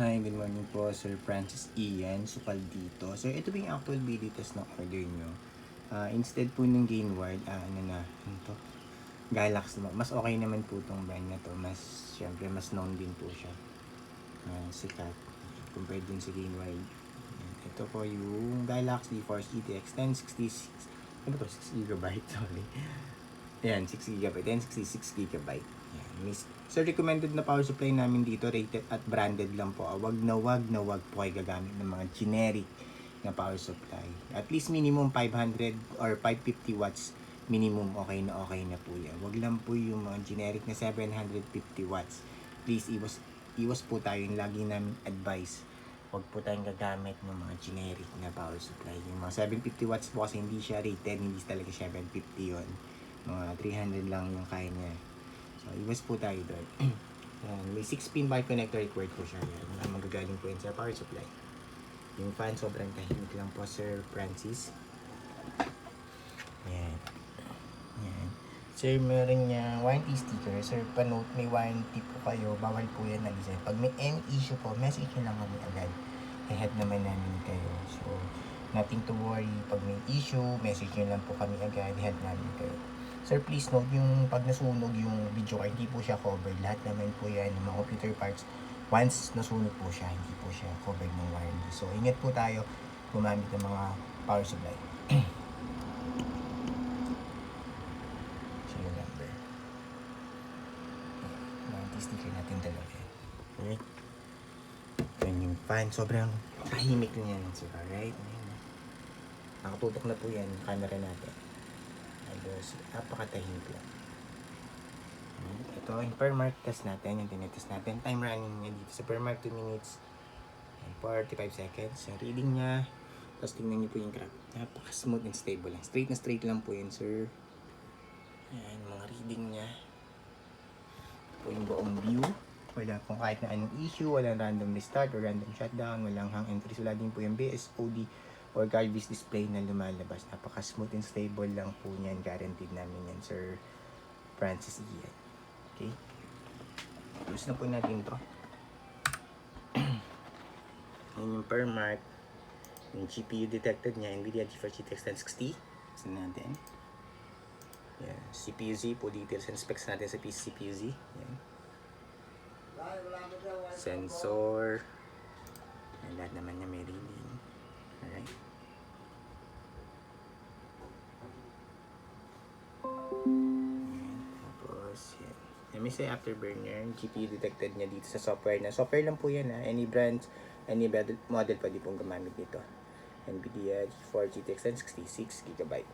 Hi, good morning po, Sir Francis Ian, Sukal dito. So, ito po yung actual video test na order nyo. Instead po ng Gainward, ano to? Galax, mas okay naman po itong brand na to. Syempre, mas known din po siya. Sikat. Compared din sa Gainward. Ito po yung Galax GeForce GTX 1066. Ano to? 6GB, sorry. Ayan, 6GB, 1066GB. So, recommended na power supply namin dito, rated at branded lang po. Wag po kayo gagamit ng mga generic na power supply. At least minimum 500 or 550 watts minimum, okay na po yan. Wag lang po yung mga generic na 750 watts. Please, iwas po tayo yung lagi namin advice. Wag po tayong gagamit ng mga generic na power supply. Yung mga 750 watts po kasi hindi siya rated, hindi talaga 750 yun. Mga 300 lang yung kaya niya. So, iwas po tayo doon. May 6-pin by connector required po siya. Yan, magagaling po yun sa power supply. Yung fan, sobrang tahimik lang po, Sir Francis. Yan. Yan. Sir, meron niya warranty sticker. Sir, panote, may warranty po kayo. Bawal po yan alisin. Pag may any issue po, message nyo lang kami agad. I-head naman namin kayo. So, nothing to worry. Pag may issue, message nyo lang po kami agad. I-head namin kayo. Sir, please note, yung pag nasunog yung video card, hindi po siya covered. Lahat naman po yan, mga computer parts, once nasunog po siya, hindi po siya covered ng warranty. So, ingat po tayo gumamit ng mga power supply. Serial number. Warranty sticker natin dalawa. Okay? Yan yung fan. Sobrang tahimik lang yan. So, alright? Nakatutok na po yan yung camera natin. Napakatahimik lang. Ito, yung per mark test natin, yung tinitest natin. Time running niya dito sa per mark 2 minutes and 45 seconds. Yung reading niya, tapos tingnan niyo po yung graph. Napaka-smooth and stable lang. Straight na straight lang po yun, sir. Ayan, mga reading niya. Ito po yung buong view. Wala pong kahit na anong issue, walang random restart or random shutdown, walang hang entries, wala din po yung BSOD or garbage display na lumalabas. Napaka-smooth and stable lang po niyan. Guaranteed namin yan, Sir Francis Ian. Okay? Close na po natin ito. Yan yung per mark. Yung GPU detected niya, NVIDIA GeForce GTX 1060. Saan natin? Yan. CPU-Z po, details and specs natin sa CPU-Z. Yan. Sensor. Yan, lahat naman niya may reading. Alright. Tapos, yan. MSI Afterburner, GPU detected niya dito sa software na. Software lang po yan ha. Any brand, any model pwede pong gumamit dito. NVIDIA GeForce GTX 1066GB.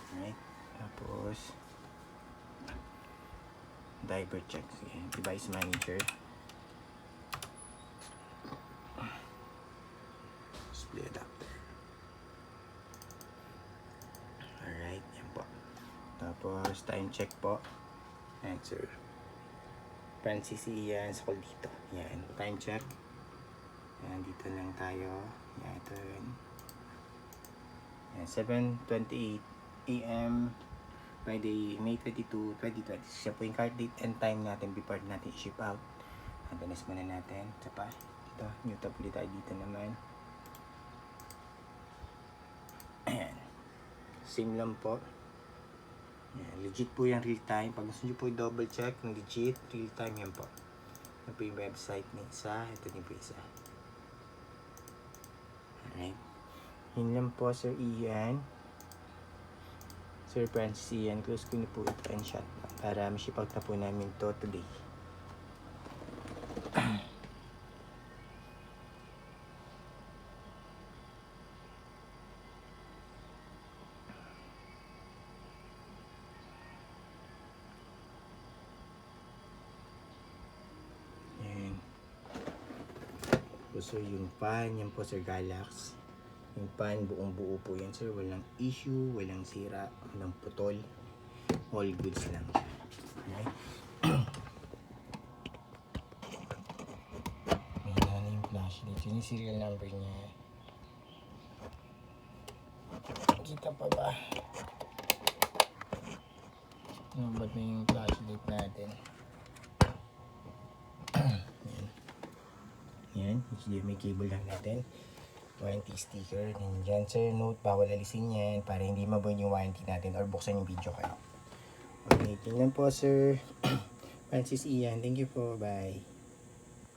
Alright. Tapos, driver check. Sige. Device manager. Display adapter. Alright, yan po. Tapos, time check po. Ayan, Sir Francis Ian, Sukal dito. Yan, time check. Yan, dito lang tayo. Yan, ito yun. Yan, 7:28 AM, Friday, May 22, 2020. Siya po yung card date and time natin before natin i-ship out. Antanas muna natin. Isa pa. Dito, new tab ulit tayo dito naman. Ayan. Same lang po. Yan, legit po yung real time. Pag gusto nyo po i-double check ng legit, real time yan po. Yan po yung website ni isa. Ito din po isa. Alright. Yun lang po, Sir Ian. Sir Francis Ian. Close ko na po ito and shut para ma-ship out na po namin to today. So, yung fan, yan po, Sir Galax. Yung fan, buong buo po yan, sir. Walang issue, walang sira, walang putol. All goods lang siya. Okay? May na yung flashlight. Yun yung serial number niya. Kita pa ba? Ano ba't na yung flashlight natin? Yan. Yan, HDMI cable lang natin. Warranty sticker. And dyan, sir, note, bawal alisin yan para hindi maburn yung warranty natin or buksan yung video card. Okay, tingnan po, sir. Francis Ian, thank you po. Bye.